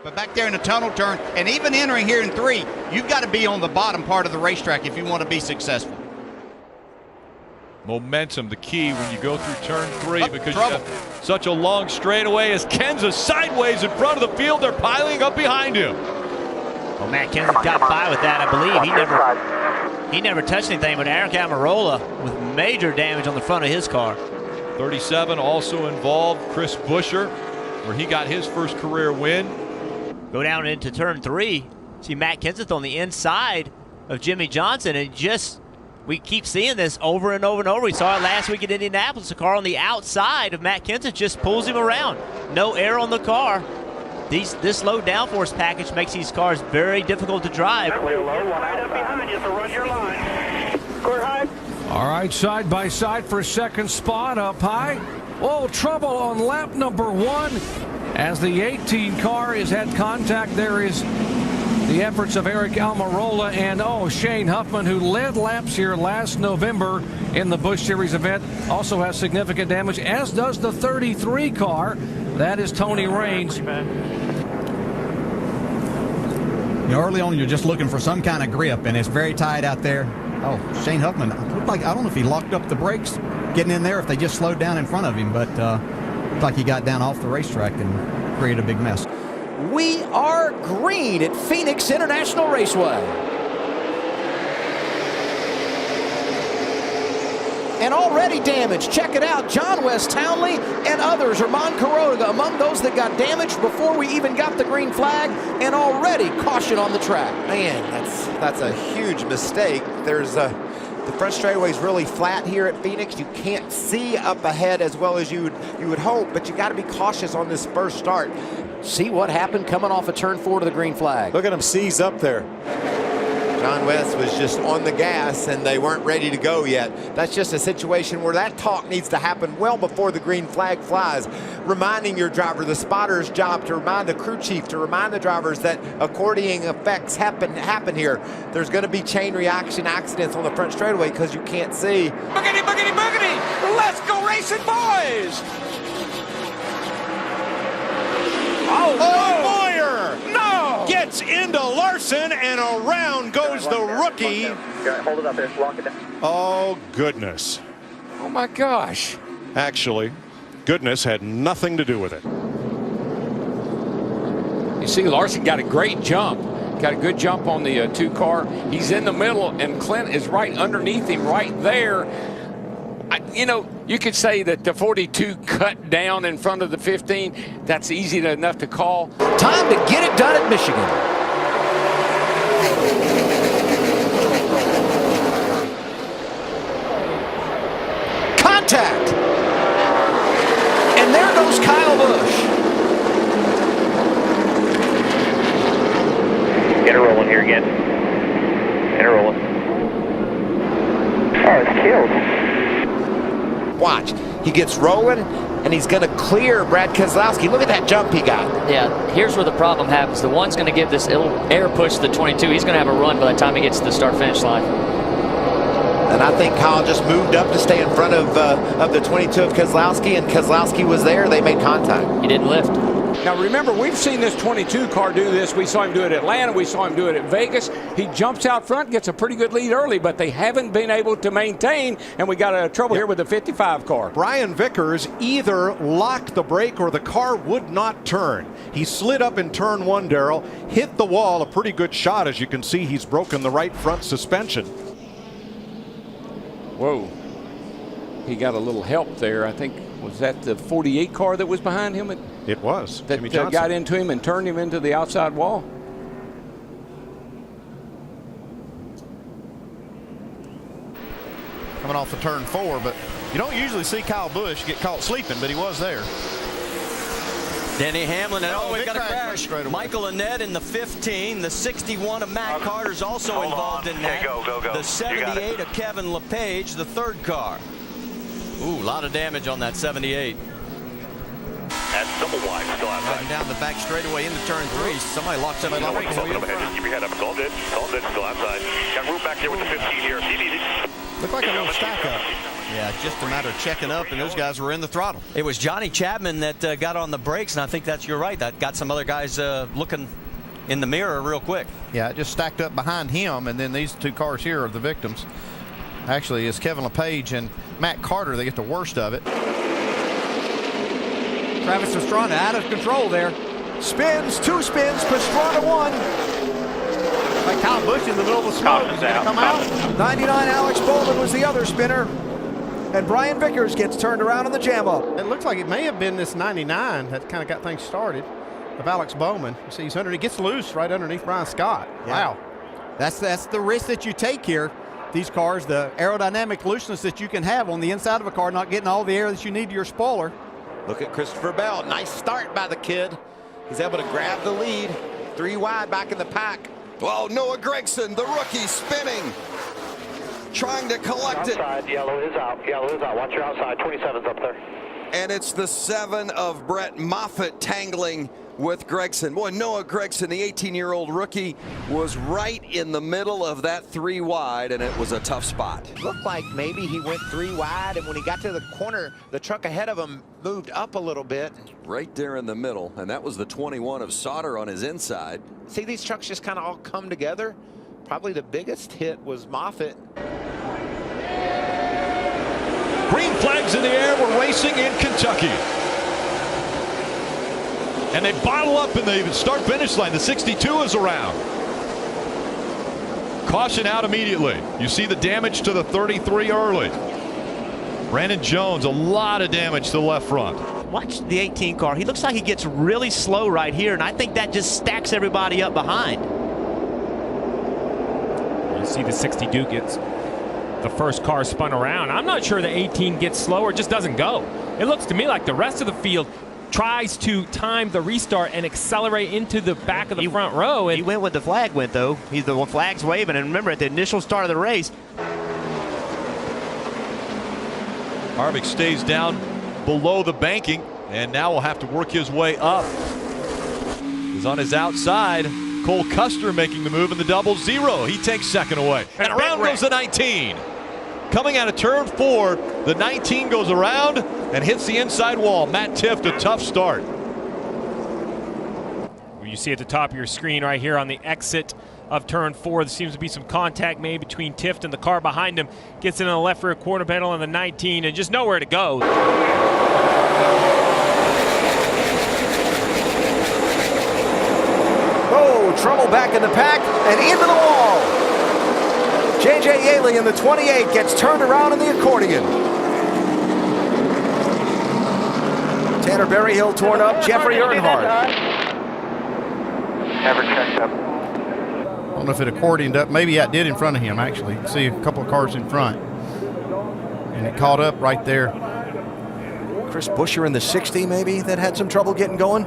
But back there in the tunnel turn, and even entering here in 3, you've got to be on the bottom part of the racetrack if you want to be successful. Momentum, the key when you go through turn 3 because you have such a long straightaway as Kenseth sideways in front of the field. They're piling up behind him. Well, Matt Kenseth got by with that, I believe. He never touched anything, but Eric Almirola with major damage on the front of his car. 37 also involved Chris Buescher, where he got his first career win. Go down into turn 3. See Matt Kenseth on the inside of Jimmy Johnson, and we keep seeing this over and over and over. We saw it last week at Indianapolis. The car on the outside of Matt Kenseth just pulls him around. No air on the car. This low downforce package makes these cars very difficult to drive. Right up behind you, so run your line. Clear high. All right, side by side for second spot up high. Oh, trouble on lap number 1 as the 18 car has had contact. There is the efforts of Eric Almirola and Shane Huffman, who led laps here last November in the Busch Series event, also has significant damage, as does the 33 car. That is Tony Raines. Early on, you're just looking for some kind of grip, and it's very tight out there. Oh, Shane Huffman, looked like, I don't know if he locked up the brakes getting in there, if they just slowed down in front of him, but looked like he got down off the racetrack and created a big mess. We are green at Phoenix International Raceway. And already damaged. Check it out. John West Townley and others. Ramon Quiroga among those that got damaged before we even got the green flag, and already caution on the track. Man, that's a huge mistake. There's the front straightaway is really flat here at Phoenix. You can't see up ahead as well as you would hope, but you got to be cautious on this first start. See what happened coming off of turn 4 to the green flag. Look at him seize up there. John West was just on the gas and they weren't ready to go yet. That's just a situation where that talk needs to happen well before the green flag flies. Reminding your driver, the spotter's job to remind the crew chief, to remind the drivers that accordioning effects happen here. There's going to be chain reaction accidents on the front straightaway because you can't see. Boogity, boogity, boogity! Let's go racing, boys! Boyer! No! Gets into Larson, and around goes the rookie. Hold it up there. Lock it down. Oh, goodness. Oh, my gosh. Actually, goodness had nothing to do with it. You see, Larson got a great jump. Got a good jump on the 2 car. He's in the middle, and Clint is right underneath him right there. You could say that the 42 cut down in front of the 15. That's easy enough to call. Time to get it done at Michigan. Contact. And there goes Kyle Busch. Get her rolling here again. Get her rolling. Oh, it's killed. Watch, he gets rolling and he's going to clear Brad Keselowski. Look at that jump he got. Yeah, here's where the problem happens. The one's going to give this air push to the 22. He's going to have a run by the time he gets to the start-finish line. And I think Kyle just moved up to stay in front of the 22 of Keselowski, and Keselowski was there. They made contact. He didn't lift. Now remember, we've seen this 22 car do this. We saw him do it at Atlanta. We saw him do it at Vegas. He jumps out front, gets a pretty good lead early, but they haven't been able to maintain, and we got trouble here with the 55 car. Brian Vickers either locked the brake or the car would not turn. He slid up in turn 1, Darrell, hit the wall, a pretty good shot. As you can see, he's broken the right front suspension. Whoa. He got a little help there. I think, was that the 48 car that was behind him? It was. That Jimmy Johnson got into him and turned him into the outside wall. Coming off of turn 4, but you don't usually see Kyle Busch get caught sleeping, but he was there. Denny Hamlin, and we've got a crash. Michael Annett in the 15. The 61 of Matt Carter's also involved in that. Go. The 78 of Kevin LePage, the 3rd car. Ooh, a lot of damage on that 78. That's double wide, still outside. Riding down the back straightaway into turn 3. Somebody locked somebody up. Keep your head up. It's all good, still outside. Got room back there with the 15 here. Looked like a little stack up. Yeah, just a matter of checking up, and those guys were in the throttle. It was Johnny Chapman that got on the brakes, and I think you're right. That got some other guys looking in the mirror real quick. Yeah, it just stacked up behind him, and then these two cars here are the victims. Actually, it's Kevin LePage and Matt Carter. They get the worst of it. Travis Pastrana out of control there. Spins, 2 spins, Pastrana 1. Like Kyle Busch in the middle of the smoke. He's going to come out. 99, Alex Bowman was the other spinner. And Brian Vickers gets turned around in the jam up. It looks like it may have been this 99 that kind of got things started of Alex Bowman. You see, he gets loose right underneath Brian Scott. Yeah. Wow. That's the risk that you take here. These cars, the aerodynamic looseness that you can have on the inside of a car, not getting all the air that you need to your spoiler. Look at Christopher Bell. Nice start by the kid. He's able to grab the lead. 3 wide back in the pack. Well, Noah Gragson, the rookie, spinning, trying to collect outside, yellow is out. Yellow is out. Watch your outside. 27's up there. And it's the 7 of Brett Moffitt tangling with Gragson. Boy, Noah Gragson, the 18-year-old rookie, was right in the middle of that 3 wide, and it was a tough spot. Looked like maybe he went 3 wide, and when he got to the corner, the truck ahead of him moved up a little bit. Right there in the middle, and that was the 21 of Sauter on his inside. See, these trucks just kind of all come together. Probably the biggest hit was Moffitt. Green flags in the air. We're racing in Kentucky. And they bottle up in the start-finish line. The 62 is around. Caution out immediately. You see the damage to the 33 early. Brandon Jones, a lot of damage to the left front. Watch the 18 car. He looks like he gets really slow right here, and I think that just stacks everybody up behind. You see the 62 gets the first car spun around. I'm not sure the 18 gets slower, just doesn't go. It looks to me like the rest of the field tries to time the restart and accelerate into the back of the front row. And he went with the flag went, though. He's the flag's waving, and remember, at the initial start of the race, Harvick stays down below the banking, and now will have to work his way up. He's on his outside. Cole Custer making the move in the 00. He takes second away. And around goes the 19. Coming out of turn 4, the 19 goes around and hits the inside wall. Matt Tifft, a tough start. you see at the top of your screen right here on the exit of turn 4, there seems to be some contact made between Tifft and the car behind him. Gets into the left rear quarter panel on the 19 and just nowhere to go. Oh, trouble back in the pack and into the wall. J.J. Yaley in the 28 gets turned around in the accordion. Tanner Berryhill torn up, Jeffrey Earnhardt. Never checked up. I don't know if it accordioned up. Maybe it did in front of him, actually. You can see a couple of cars in front. And it caught up right there. Chris Buescher in the 60 maybe that had some trouble getting going.